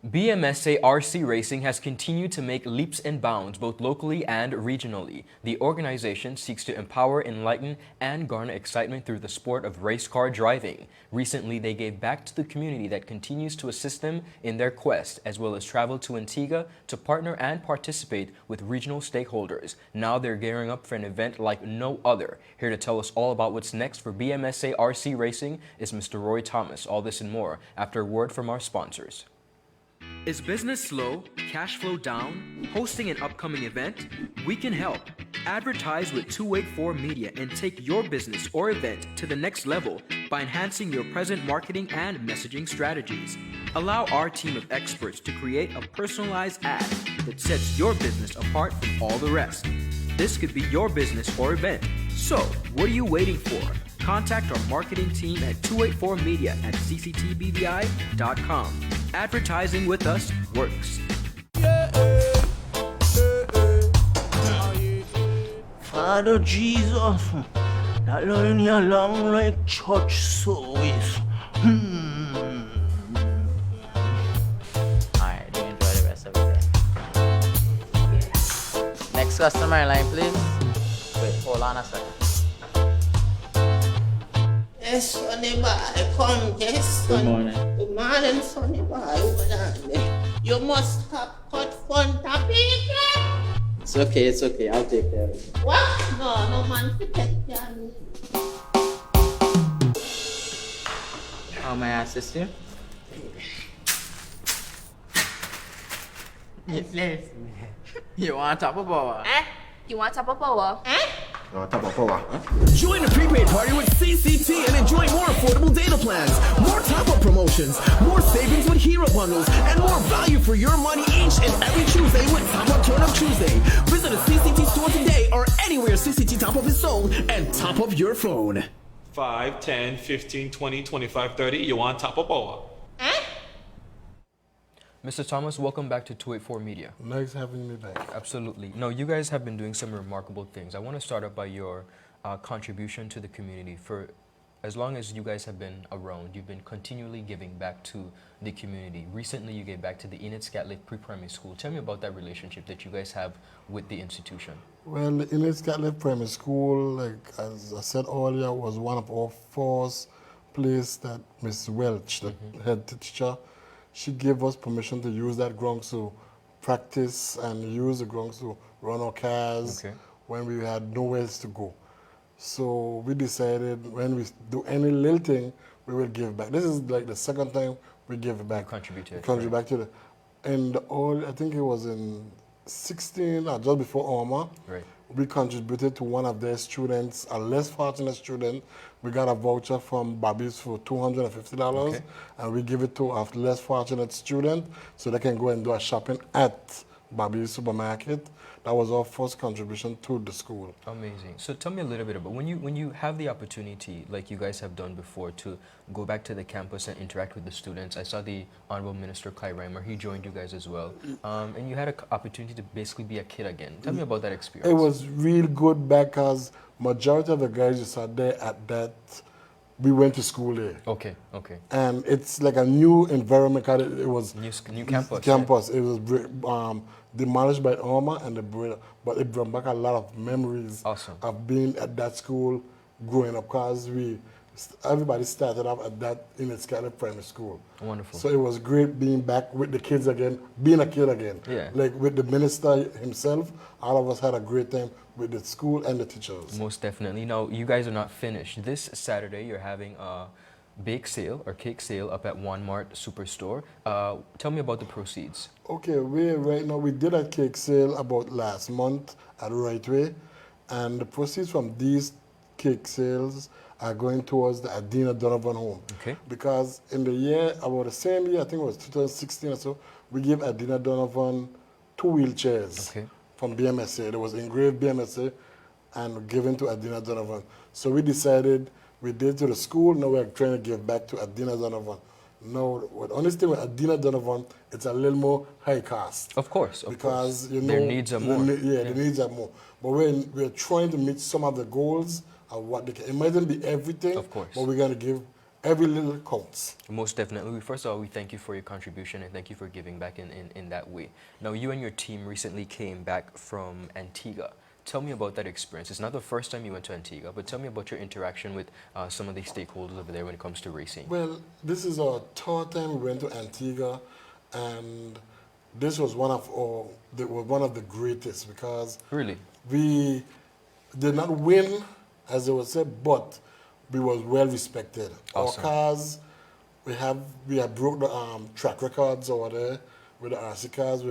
BMSA RC Racing has continued to make leaps and bounds both locally and regionally. The organization seeks to empower, enlighten, and garner excitement through the sport of race car driving. Recently, they gave back to the community that continues to assist them in their quest, as well as travel to Antigua to partner and participate with regional stakeholders. Now they're gearing up for an event like no other. Here to tell us all about what's next for BMSA RC Racing is Mr. Roy Thomas. All this and more after a word from our sponsors. Is business slow? Cash flow down? Hosting an upcoming event? We can help. Advertise with 284 Media and take your business or event to the next level by enhancing your present marketing and messaging strategies. Allow our team of experts to create a personalized ad that sets your business apart from all the rest. This could be your business or event. So, what are you waiting for? Contact our marketing team at 284media@cctbvi.com. Advertising with us works. Father Jesus, that line here long like church service. Alright, do enjoy the rest of the day. Next customer line, please. Wait, hold on a second. Yes, Sonny boy, come, yes, son. Good morning. Good morning, Sonny boy. Hold on there. You must have cut front of people. It's okay, I'll take care of it. What? No man to take care of me. How may I assist you? Yes. You want top of power? You want top of power? Join the prepaid party with CCT and enjoy more affordable data plans, more top-up promotions, more savings with hero bundles, and more value for your money each and every Tuesday with Top Up Turn Up Tuesday. Visit a CCT store today or anywhere CCT Top Up is sold and top up your phone. 5, 10, 15, 20, 25, 30. You want top of power? Mr. Thomas, welcome back to 284 Media. Nice having me back. Absolutely. No, you guys have been doing some remarkable things. I want to start up by your contribution to the community. For as long as you guys have been around, you've been continually giving back to the community. Recently, you gave back to the Enid Scatliffe Pre-Primary School. Tell me about that relationship that you guys have with the institution. Well, the Enid Scatliffe Primary School, like as I said earlier, was one of our first places that Miss Welch, the head teacher, she gave us permission to use that ground to practice and use the ground to run our cars when we had nowhere else to go. So we decided when we do any little thing, we will give back. This is like the second time we give back. Contributed. Contribute back to the, and all, I think it was in 16 or just before Oma. Right. We contributed to one of their students, a less fortunate student. We got a voucher from Bobby's for $250, and we give it to a less fortunate student so they can go and do a shopping at Bobby's supermarket. That was our first contribution to the school. Amazing. So tell me a little bit about when you have the opportunity, like you guys have done before, to go back to the campus and interact with the students. I saw the Honorable Minister Kai Reimer, he joined you guys as well. And you had an opportunity to basically be a kid again. Tell me about that experience. It was real good because majority of the guys who sat there at that, we went to school there. Okay. And it's like a new environment. It was New campus. Campus. It was demolished by Oma and but it brought back a lot of memories of being at that school, growing up. Because everybody started off at that in its Scatliffe Primary School. Wonderful. So it was great being back with the kids again, being a kid again. Yeah. Like with the minister himself, all of us had a great time with the school and the teachers. Most definitely. Now, you guys are not finished. This Saturday, you're having a bake sale or cake sale up at Walmart Superstore. Tell me about the proceeds. Okay, right now we did a cake sale about last month at Right Way, and the proceeds from these cake sales are going towards the Adina Donovan home. Okay. Because in the year, about the same year, I think it was 2016 or so, we gave Adina Donovan 2 wheelchairs from Bmsa. It was engraved Bmsa and given to Adina Donovan. So we decided, we did to the school, now we're trying to give back to Adina Donovan. Now, the only thing with Adina Donovan, it's a little more high cost. Of course, because you know their needs are more. The needs are more. But we're trying to meet some of the goals of what they can. It mightn't be everything, of course, but we're going to give every little counts. Most definitely. First of all, we thank you for your contribution and thank you for giving back in that way. Now, you and your team recently came back from Antigua. Tell me about that experience. It's not the first time you went to Antigua, but tell me about your interaction with some of the stakeholders over there when it comes to racing. Well, this is our third time we went to Antigua, and this was one of the greatest because Really? we did not win, as they would say, but we was well respected. Awesome. Our cars, we have broke the track records over there with the RC cars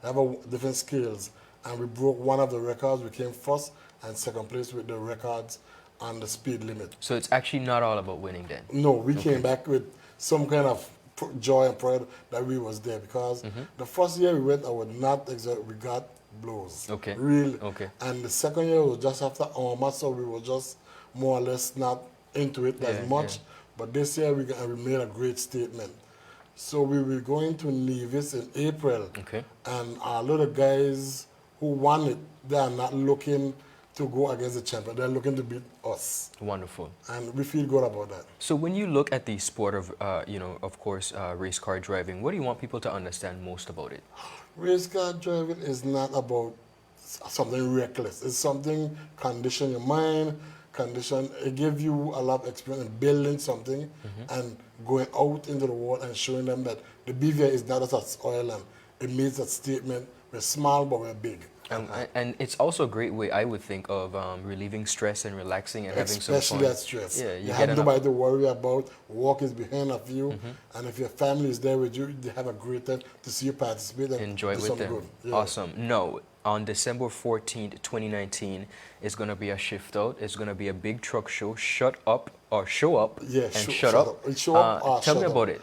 have different scales, and we broke one of the records. We came first and second place with the records on the speed limit. So it's actually not all about winning then? No, we came back with some kind of joy and pride that we was there because the first year we went, I would not we got blows. Okay. Really. Okay. And the second year was just after Arma, so we were just more or less not into it as much. But this year we made a great statement. So we were going to Nevis in April. Okay. And our little guys who won it, they are not looking to go against the champion. They're looking to beat us. Wonderful. And we feel good about that. So when you look at the sport of, of course, race car driving, what do you want people to understand most about it? Race car driving is not about something reckless. It's something condition your mind, it gives you a lot of experience in building something and going out into the world and showing them that the BVI is not just an oil and it makes a statement. We're small, but we're big. And it's also a great way, I would think, of relieving stress and relaxing and having some fun. Especially that stress. Yeah, you have nobody to worry about. Work is behind of you. And if your family is there with you, they have a great time to see you participate and enjoy do with something them. good. Yeah. Awesome. No, on December 14th, 2019, it's going to be a shift out. It's going to be a big truck show. Show up and Show up or Tell shut me up. about it.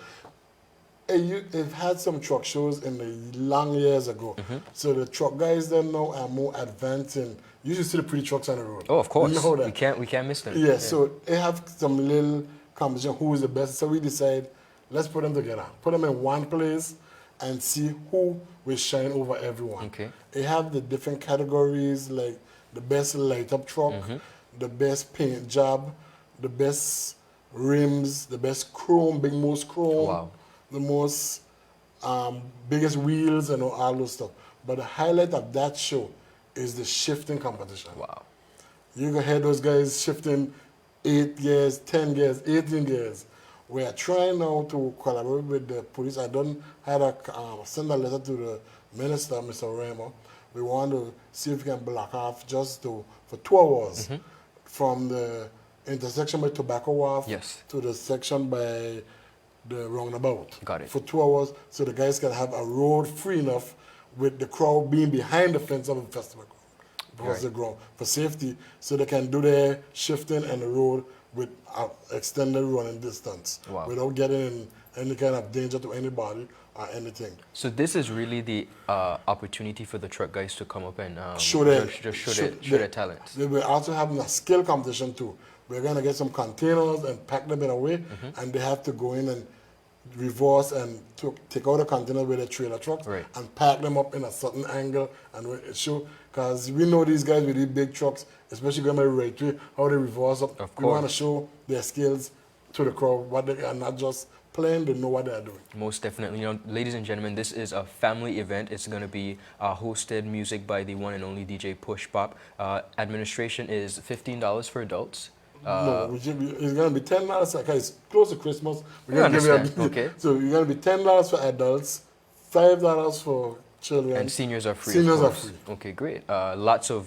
They've had some truck shows in the long years ago. So the truck guys then now are more advanced and you should see the pretty trucks on the road. Oh, of course. You know that. We can't miss them. Yeah, so they have some little competition who is the best. So we decide, let's put them together. Put them in one place and see who will shine over everyone. Okay. They have the different categories like the best light up truck, the best paint job, the best rims, the best chrome, most chrome. Wow. The most biggest wheels and all those stuff. But the highlight of that show is the shifting competition. Wow. You can hear those guys shifting 8 gears, 10 gears, 18 gears. We are trying now to collaborate with the police. I done had send a letter to the minister, Mr. Remo. We want to see if we can block off for 2 hours from the intersection by Tobacco Wharf to the section by the roundabout. Got it. For 2 hours, so the guys can have a road free enough with the crowd being behind the fence of the festival because the ground for safety, so they can do their shifting and the road with extended running distance without getting in any kind of danger to anybody or anything. So this is really the opportunity for the truck guys to come up and show their talent. They will also have a skill competition too. We're going to get some containers and pack them in a way, and they have to go in and reverse and take out the container with a trailer truck and pack them up in a certain angle and show, because we know these guys with these big trucks, especially going by the right way, how they reverse up. We want to show their skills to the crowd, what they are not just playing, they know what they are doing. Most definitely. You know, ladies and gentlemen, this is a family event. It's going to be hosted music by the one and only DJ Push Pop. Administration is $15 for adults. No, it's going to be $10 because it's close to Christmas. We're going to give you okay. So you're going to be $10 for adults, $5 for children. And seniors are free. Seniors are free. Okay, great. Lots of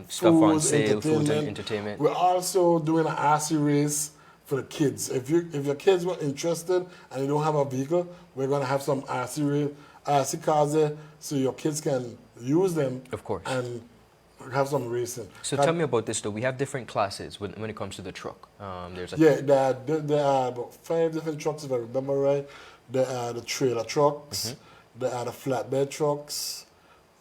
stuff on sale, food and entertainment. We're also doing an RC race for the kids. If your kids were interested and you don't have a vehicle, we're going to have some RC cars there so your kids can use them. Of course. And have some racing. So tell me about this though. We have different classes when it comes to the truck. There are about 5 different trucks if I remember right. There are the trailer trucks, there are the flatbed trucks,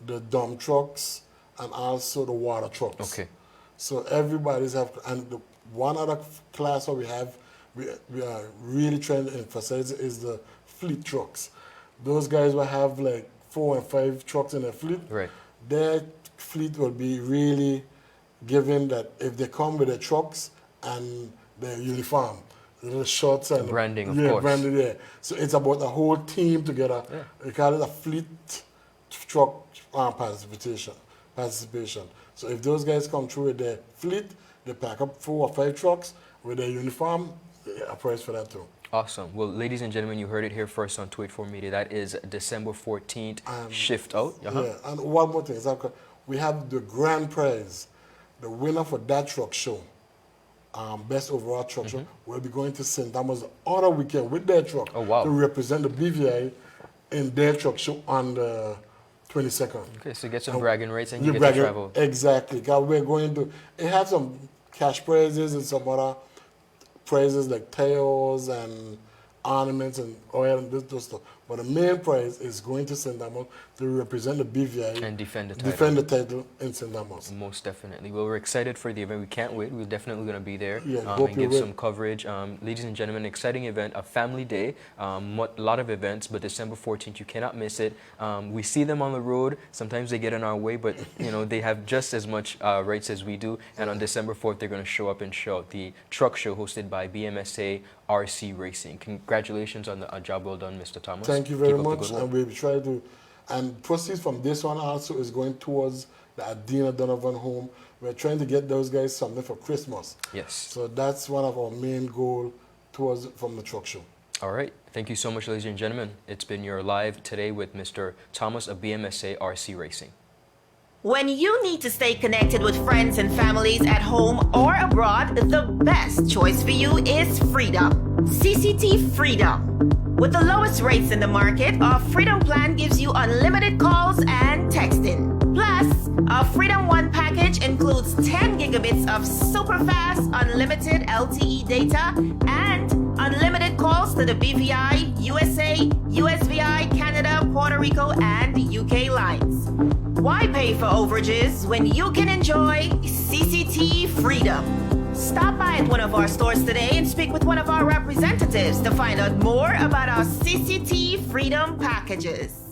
the dump trucks, and also the water trucks. Okay. So everybody's have, and the one other class that we are really trying to emphasize is the fleet trucks. Those guys will have like 4 and 5 trucks in their fleet. Right. Their fleet will be really given that if they come with their trucks and their uniform, the shots and branding, of yeah, course. branding, yeah. So it's about the whole team together. Yeah. We call it a fleet truck participation. So if those guys come through with their fleet, they pack up 4 or 5 trucks with their uniform, a price for that too. Awesome. Well, ladies and gentlemen, you heard it here first on Tweet 4 Media. That is December 14th, shift out. Yeah, and one more thing, we have the grand prize. The winner for that truck show, best overall truck show, will be going to St. Thomas on a weekend with their truck Oh, wow. to represent the BVI in their truck show on the 22nd. Okay, so get some bragging rights and You you get to bragging- travel. Exactly, because we're going to, it has some cash prizes and some other prizes like tails and ornaments and oil and this stuff. But the main prize is going to St. Thomas to represent the BVI And defend the title. defend the title in St. Thomas. Most definitely. Well, we're excited for the event. We can't wait. We're definitely going to be there Yeah, hope and you give will. some coverage. Ladies and gentlemen, exciting event, a family day. A lot of events, but December 14th, you cannot miss it. We see them on the road. Sometimes they get in our way, but you know they have just as much rights as we do. And on December 4th, they're going to show up and show out the truck show hosted by Bmsa RC Racing. Congratulations on a job well done, Mr. Thomas. Thank you very Keep up the much. good work. And we try to, and proceeds from this one also is going towards the Adina Donovan home. We're trying to get those guys something for Christmas. Yes. So that's one of our main goal towards from the truck show. All right. Thank you so much, ladies and gentlemen. It's been your live today with Mr. Thomas of BMSA RC Racing. When you need to stay connected with friends and families at home or abroad, the best choice for you is Freedom. CCT Freedom. With the lowest rates in the market, our Freedom plan gives you unlimited calls and texting. Plus, our Freedom One package includes 10 gigabits of super fast, unlimited LTE data and unlimited calls to the BVI, USA, USVI, Canada, Puerto Rico, and UK lines. Why pay for overages when you can enjoy CCT Freedom? Stop by at one of our stores today and speak with one of our representatives to find out more about our CCT Freedom packages.